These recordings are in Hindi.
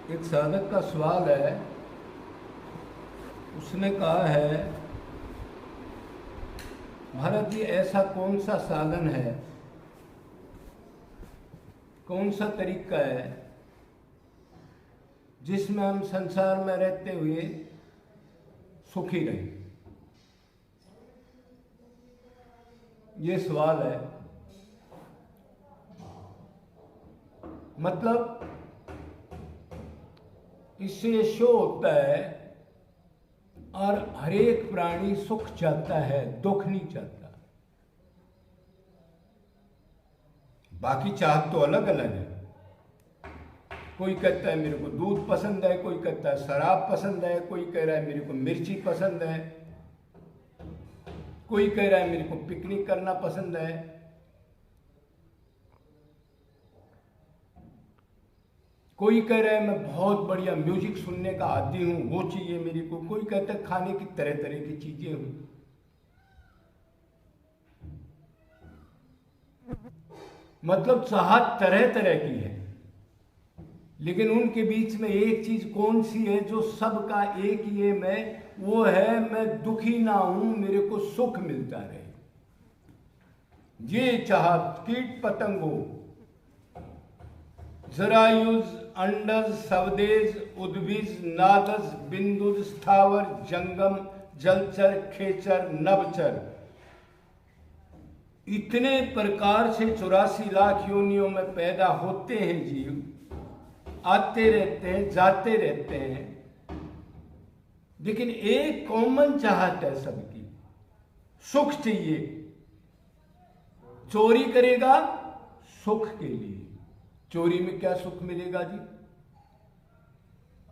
एक साधक का सवाल है। उसने कहा है, भारत जी ऐसा कौन सा साधन है, कौन सा तरीका है जिसमें हम संसार में रहते हुए सुखी रहें। ये सवाल है। मतलब इससे ये शो होता है, और हर एक प्राणी सुख चाहता है, दुख नहीं चाहता। बाकी चाहत तो अलग अलग है। कोई कहता है मेरे को दूध पसंद है, कोई कहता है शराब पसंद है, कोई कह रहा है मेरे को मिर्ची पसंद है, कोई कह रहा है मेरे को पिकनिक करना पसंद है। कोई कह रहा है मैं बहुत बढ़िया म्यूजिक सुनने का आदी हूं, वो चाहिए मेरे को। कोई कहता है खाने की तरह तरह की चीजें हूं। मतलब चाहत तरह तरह की है, लेकिन उनके बीच में एक चीज कौन सी है जो सबका एक ही है, वो है मैं दुखी ना हूं, मेरे को सुख मिलता रहे। ये चाहत कीट पतंगों, जरायुज, अंडज, सवदेज, उद्भिज, नादज, बिंदुज, स्थावर, जंगम, जलचर, खेचर, नभचर, इतने प्रकार से 84 लाख योनियों में पैदा होते हैं जीव, आते रहते हैं, जाते रहते हैं, लेकिन एक कॉमन चाहत है सबकी, सुख चाहिए। चोरी करेगा सुख के लिए। चोरी में क्या सुख मिलेगा जी?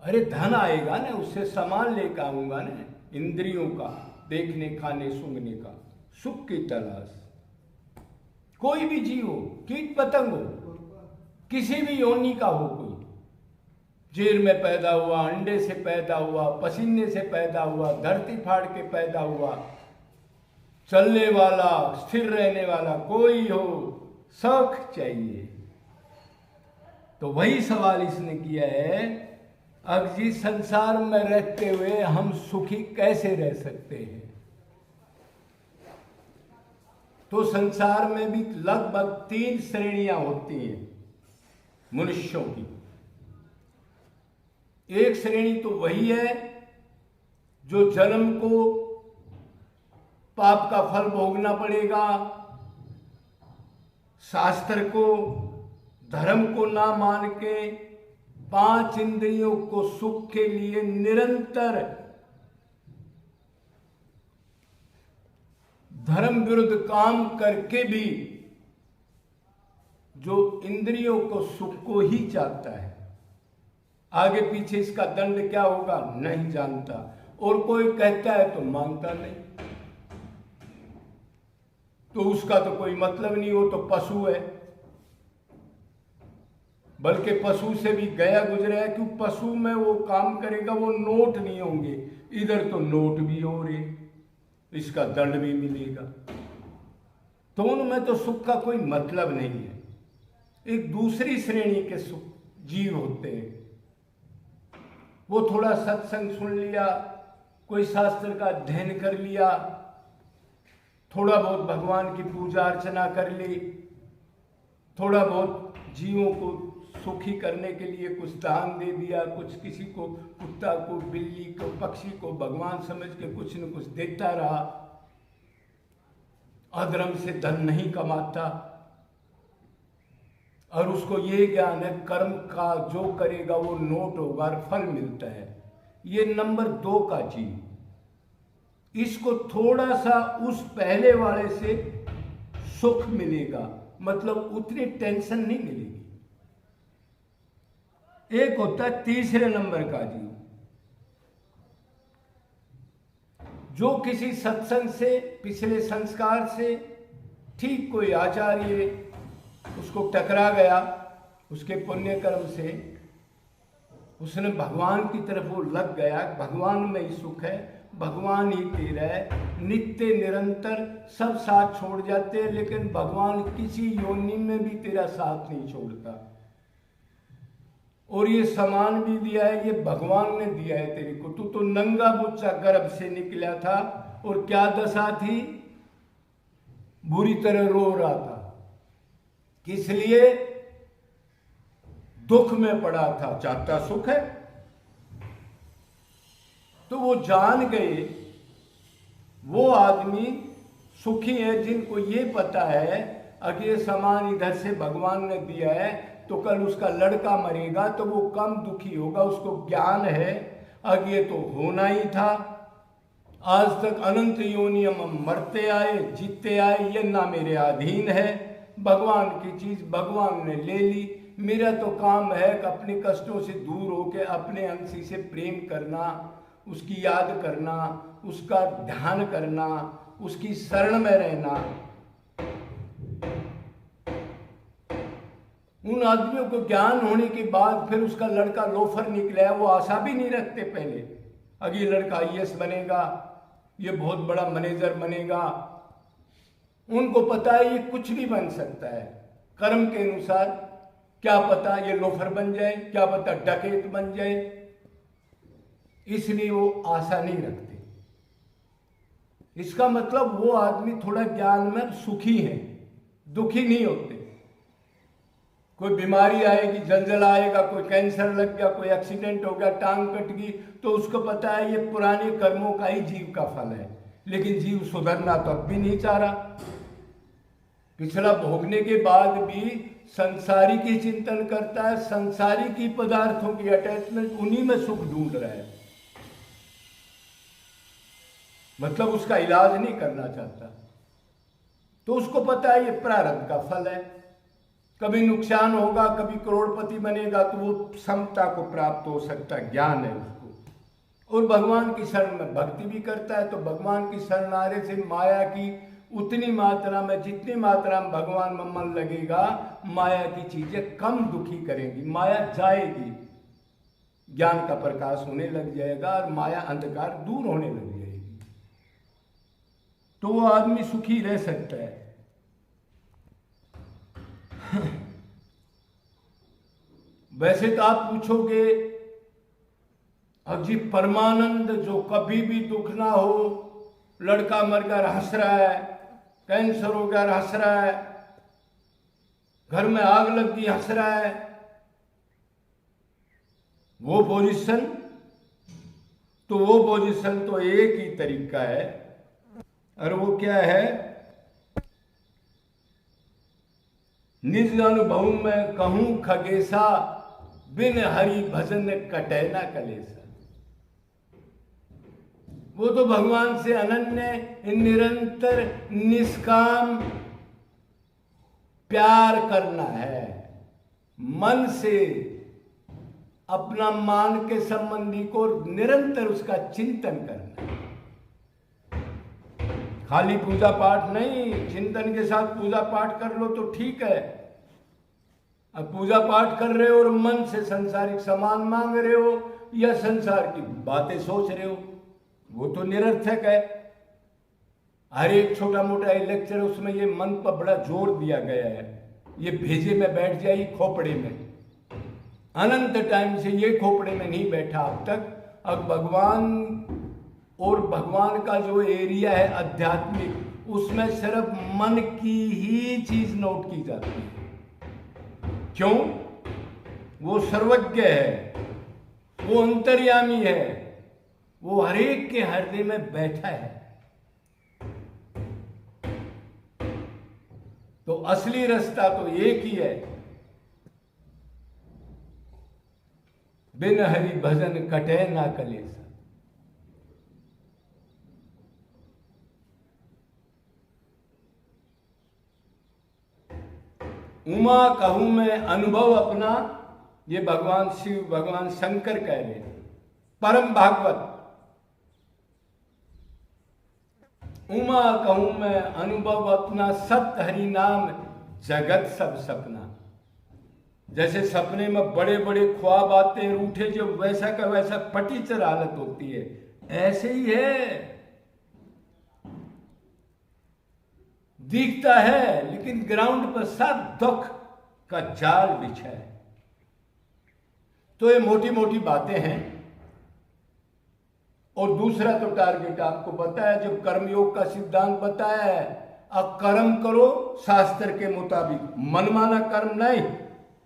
अरे धन आएगा ना, उससे सामान लेकर आऊंगा ना, इंद्रियों का, देखने, खाने, सूंघने का सुख की तलाश। कोई भी जीव हो, कीट पतंग हो, किसी भी योनि का हो, कोई जेर में पैदा हुआ, अंडे से पैदा हुआ, पसीने से पैदा हुआ, धरती फाड़ के पैदा हुआ, चलने वाला, स्थिर रहने वाला कोई हो, सुख चाहिए। तो वही सवाल इसने किया है, अब जी संसार में रहते हुए हम सुखी कैसे रह सकते हैं? तो संसार में भी लगभग 3 श्रेणियां होती हैं मनुष्यों की। एक श्रेणी तो वही है जो जन्म को पाप का फल भोगना पड़ेगा, शास्त्र को, धर्म को ना मान के 5 इंद्रियों को सुख के लिए निरंतर धर्म विरुद्ध काम करके भी जो इंद्रियों को सुख को ही चाहता है, आगे पीछे इसका दंड क्या होगा नहीं जानता, और कोई कहता है तो मानता नहीं, तो उसका तो कोई मतलब नहीं, हो तो पशु है। बल्कि पशु से भी गया गुजरा है, क्यों? पशु में वो काम करेगा, वो नोट नहीं होंगे, इधर तो नोट भी हो रहे, इसका दंड भी मिलेगा। तो उनमें तो सुख का कोई मतलब नहीं है। एक दूसरी श्रेणी के सुख जीव होते हैं, वो थोड़ा सत्संग सुन लिया, कोई शास्त्र का अध्ययन कर लिया, थोड़ा बहुत भगवान की पूजा अर्चना कर ली, थोड़ा बहुत जीवों को सुखी करने के लिए कुछ दान दे दिया, कुछ किसी को, कुत्ता को, बिल्ली को, पक्षी को भगवान समझ के कुछ न कुछ देता रहा। अधर्म से धन नहीं कमाता, और उसको ये ज्ञान है कर्म का जो करेगा वो नोट होगा और फल मिलता है। ये नंबर 2 का जीव। इसको थोड़ा सा उस पहले वाले से सुख मिलेगा, मतलब उतनी टेंशन नहीं मिलेगी। एक होता है तीसरे नंबर का जीव, जो किसी सत्संग से, पिछले संस्कार से, ठीक कोई आचार्य उसको टकरा गया, उसके पुण्य कर्म से उसने भगवान की तरफ वो लग गया, भगवान में ही सुख है, भगवान ही तेरा है, नित्य निरंतर सब साथ छोड़ जाते हैं, लेकिन भगवान किसी योनि में भी तेरा साथ नहीं छोड़ता। और ये सामान भी दिया है, ये भगवान ने दिया है तेरे को। तू तो नंगा बुच्चा गर्भ से निकला था और क्या दशा थी, बुरी तरह रो रहा था। किस लिए? दुख में पड़ा था, चाहता सुख है। तो वो जान गए, वो आदमी सुखी है जिनको ये पता है अगर ये सामान इधर से भगवान ने दिया है तो कल उसका लड़का मरेगा तो वो कम दुखी होगा, उसको ज्ञान है अब ये तो होना ही था। आज तक अनंत योनियम मरते आए जीतते आए, ये ना मेरे अधीन है। भगवान की चीज भगवान ने ले ली, मेरा तो काम है कि अपने कष्टों से दूर होकर अपने अंशी से प्रेम करना, उसकी याद करना, उसका ध्यान करना, उसकी शरण में रहना। उन आदमियों को ज्ञान होने के बाद फिर उसका लड़का लोफर निकला है, वो आशा भी नहीं रखते पहले अगर ये लड़का आईएएस बनेगा, ये बहुत बड़ा मैनेजर बनेगा। उनको पता है ये कुछ भी बन सकता है कर्म के अनुसार, क्या पता ये लोफर बन जाए, क्या पता डकैत बन जाए, इसलिए वो आशा नहीं रखते। इसका मतलब वो आदमी थोड़ा ज्ञान में सुखी है, दुखी नहीं होते। कोई बीमारी आएगी, जलजला आएगा, कोई कैंसर लग गया, कोई एक्सीडेंट हो गया, टांग कट गई, तो उसको पता है ये पुराने कर्मों का ही जीव का फल है। लेकिन जीव सुधरना तो अब भी नहीं चाह रहा, पिछला भोगने के बाद भी संसारी की चिंतन करता है, संसारी की पदार्थों की अटैचमेंट, उन्हीं में सुख ढूंढ रहा है। मतलब उसका इलाज नहीं करना चाहता। तो उसको पता है ये प्रारब्ध का फल है, कभी नुकसान होगा, कभी करोड़पति बनेगा तो वो समता को प्राप्त हो सकता है, ज्ञान है उसको। और भगवान की शरण में भक्ति भी करता है, तो भगवान की शरण आने से माया की उतनी मात्रा में, जितनी मात्रा में भगवान में मन लगेगा, माया की चीजें कम दुखी करेंगी, माया जाएगी, ज्ञान का प्रकाश होने लग जाएगा और माया अंधकार दूर होने लग जाएगी। तो वो आदमी सुखी रह सकता है। वैसे तो आप पूछोगे अब जी परमानंद जो कभी भी दुख ना हो, लड़का मर गया हंस रहा है, कैंसर हो गया हंस रहा है, घर में आग लग गई हंस रहा है, वो पोजीशन तो एक ही तरीका है। और वो क्या है? निज अनुभव में कहूं खगेसा, बिन हरि भजन कटे न कलेसा। वो तो भगवान से अनन्य निरंतर निष्काम प्यार करना है, मन से अपना मान के संबंधी को निरंतर उसका चिंतन करना है। खाली पूजा पाठ नहीं, चिंतन के साथ पूजा पाठ कर लो तो ठीक है। अब पूजा पाठ कर रहे हो और मन से संसारिक सामान मांग रहे हो या संसार की बातें सोच रहे हो, वो तो निरर्थक है। हर एक छोटा मोटा लेक्चर उसमें ये मन पर बड़ा जोर दिया गया है, ये भेजे में बैठ जाए खोपड़े में। अनंत टाइम से ये खोपड़े में नहीं बैठा अब तक। अब भगवान और भगवान का जो एरिया है आध्यात्मिक, उसमें सिर्फ मन की ही चीज नोट की जाती है। क्यों? वो सर्वज्ञ है, वो अंतर्यामी है, वो हरेक के हृदय में बैठा है। तो असली रास्ता तो एक ही है, बिन हरि भजन कटे ना कलेसा। उमा कहूं मैं अनुभव अपना, ये भगवान शिव भगवान शंकर कह रहे हैं, परम भागवत। उमा कहूं मैं अनुभव अपना, सत्य हरि नाम जगत सब सपना। जैसे सपने में बड़े बड़े ख्वाब आते हैं, रूठे जो वैसा का वैसा फटीचर हालत होती है, ऐसे ही है। दिखता है लेकिन ग्राउंड पर सब दुख का जाल बिछा है। तो ये मोटी मोटी बातें हैं। और दूसरा तो टारगेट आपको बताया, जो कर्मयोग का सिद्धांत बताया है, अब कर्म करो शास्त्र के मुताबिक, मनमाना कर्म नहीं,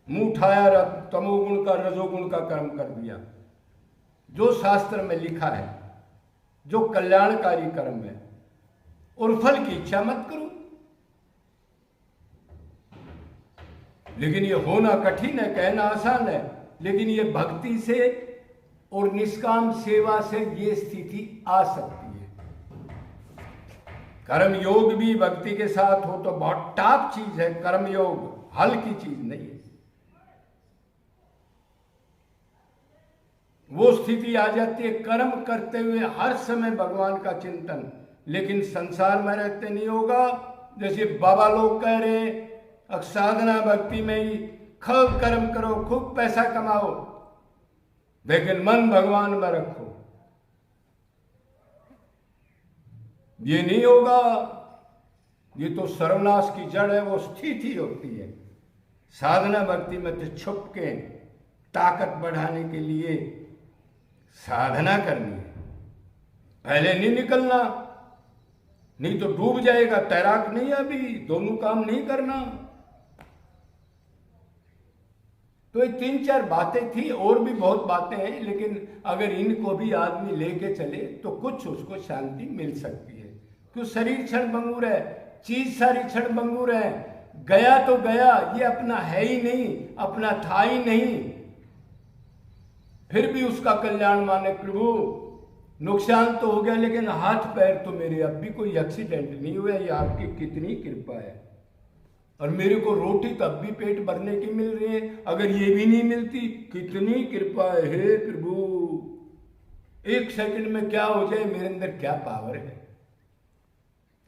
मुंह उठाया तमोगुण का रजोगुण का कर्म कर दिया। जो शास्त्र में लिखा है, जो कल्याणकारी कर्म है, और फल की इच्छा मत करो। लेकिन ये होना कठिन है, कहना आसान है, लेकिन ये भक्ति से और निष्काम सेवा से ये स्थिति आ सकती है। कर्म योग भी भक्ति के साथ हो तो बहुत टॉप चीज है। कर्म योग हल्की चीज नहीं है। वो स्थिति आ जाती है कर्म करते हुए हर समय भगवान का चिंतन, लेकिन संसार में रहते नहीं होगा। जैसे बाबा लोग कह रहे, साधना भक्ति में ही खूब कर्म करो, खूब पैसा कमाओ, लेकिन मन भगवान में रखो, ये नहीं होगा। ये तो सर्वनाश की जड़ है, वो स्थिति होती है। साधना भक्ति में तो छुप के ताकत बढ़ाने के लिए साधना करनी है, पहले नहीं निकलना, नहीं तो डूब जाएगा। तैराक नहीं, अभी दोनों काम नहीं करना। तो ये 3-4 बातें थी, और भी बहुत बातें हैं, लेकिन अगर इनको भी आदमी लेके चले तो कुछ उसको शांति मिल सकती है। क्यों? शरीर क्षण भंगुर है, चीज सारी क्षण भंगुर है। गया तो गया, ये अपना है ही नहीं, अपना था ही नहीं, फिर भी उसका कल्याण माने प्रभु। नुकसान तो हो गया, लेकिन हाथ पैर तो मेरे अब भी कोई एक्सीडेंट नहीं हुआ, ये आपकी कितनी कृपा है। और मेरे को रोटी तब भी पेट भरने की मिल रही है, अगर ये भी नहीं मिलती, कितनी कृपा है हे प्रभु। एक सेकंड में क्या हो जाए, मेरे अंदर क्या पावर है।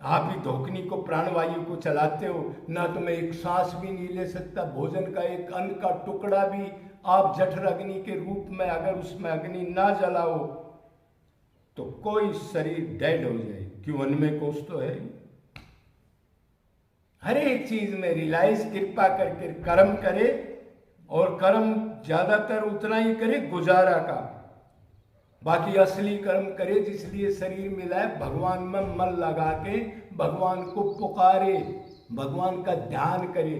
आप ही धोखनी को, प्राणवायु को चलाते हो, ना तो मैं एक सांस भी नहीं ले सकता। भोजन का एक अन्न का टुकड़ा भी आप जठर अग्नि के रूप में, अगर उसमें अग्नि ना जलाओ तो कोई शरीर डेड हो जाए। क्यों? अन्न में कोष तो है। हर एक चीज में रिलायंस कृपा करके कर्म करे, और कर्म ज्यादातर उतना ही करे गुजारा का, बाकी असली कर्म करे जिसलिए शरीर मिला है। भगवान में मन लगा के भगवान को पुकारे, भगवान का ध्यान करे,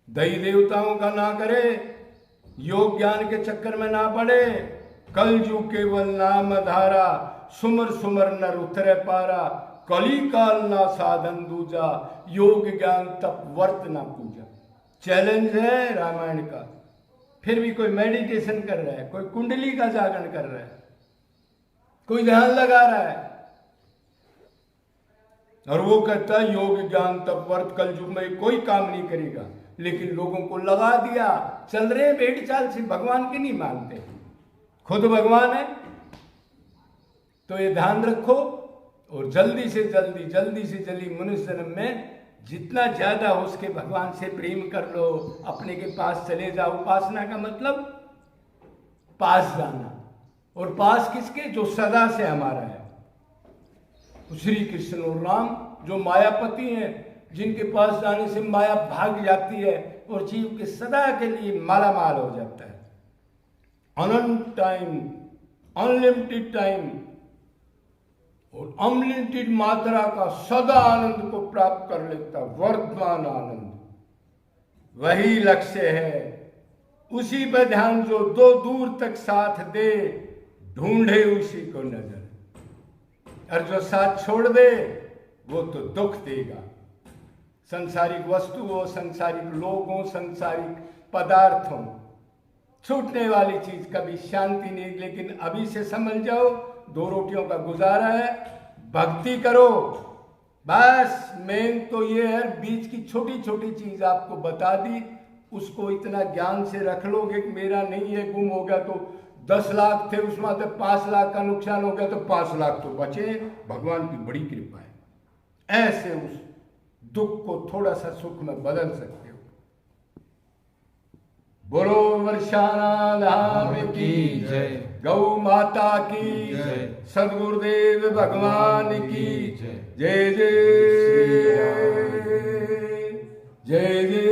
दैवी देवताओं का ना करे, योग ज्ञान के चक्कर में ना पड़े। कल जू केवल नाम धारा, सुमर सुमर नर उतरे पारा, कली काल ना साधन दूजा, योग ज्ञान तप वर्त ना पूजा। चैलेंज है रामायण का। फिर भी कोई मेडिटेशन कर रहा है, कोई कुंडली का जागरण कर रहा है, कोई ध्यान लगा रहा है, और वो कहता है योग ज्ञान तप वर्त कल युग में कोई काम नहीं करेगा। लेकिन लोगों को लगा दिया, चल रहे भेड़ चाल से, भगवान के नहीं मानते, खुद भगवान है। तो ये ध्यान रखो, और जल्दी से जल्दी मनुष्य जन्म में जितना ज्यादा हो सके भगवान से प्रेम कर लो, अपने के पास चले जाओ। उपासना का मतलब पास जाना, और पास किसके? जो सदा से हमारा है, श्री कृष्ण और राम, जो मायापति हैं, जिनके पास जाने से माया भाग जाती है और जीव के सदा के लिए माला माल हो जाता है। अनंत टाइम, अनलिमिटेड टाइम और अनलिमिटेड मात्रा का सदा आनंद को प्राप्त कर लेता, वर्तमान आनंद, वही लक्ष्य है। उसी पर ध्यान जो दो दूर तक साथ दे, ढूंढे उसी को नजर, और जो साथ छोड़ दे वो तो दुख देगा। संसारिक वस्तु हो, संसारिक लोग हो, संसारिक पदार्थ हो, छूटने वाली चीज कभी शांति नहीं। लेकिन अभी से समझ जाओ, 2 रोटियों का गुजारा है, भक्ति करो बस। मेन तो ये है, बीच की छोटी छोटी चीज आपको बता दी, उसको इतना ज्ञान से रख लोगे कि मेरा नहीं है, गुम हो गया तो 10 लाख थे उसमें तो 5 लाख का नुकसान हो गया, तो 5 लाख तो बचे, भगवान की बड़ी कृपा है। ऐसे उस दुख को थोड़ा सा सुख में बदल सकते हो। बोलो वर्षाना धाम की जय, गौ माता की जय, सदगुरुदेव भगवान की जय। जय जय जय जय।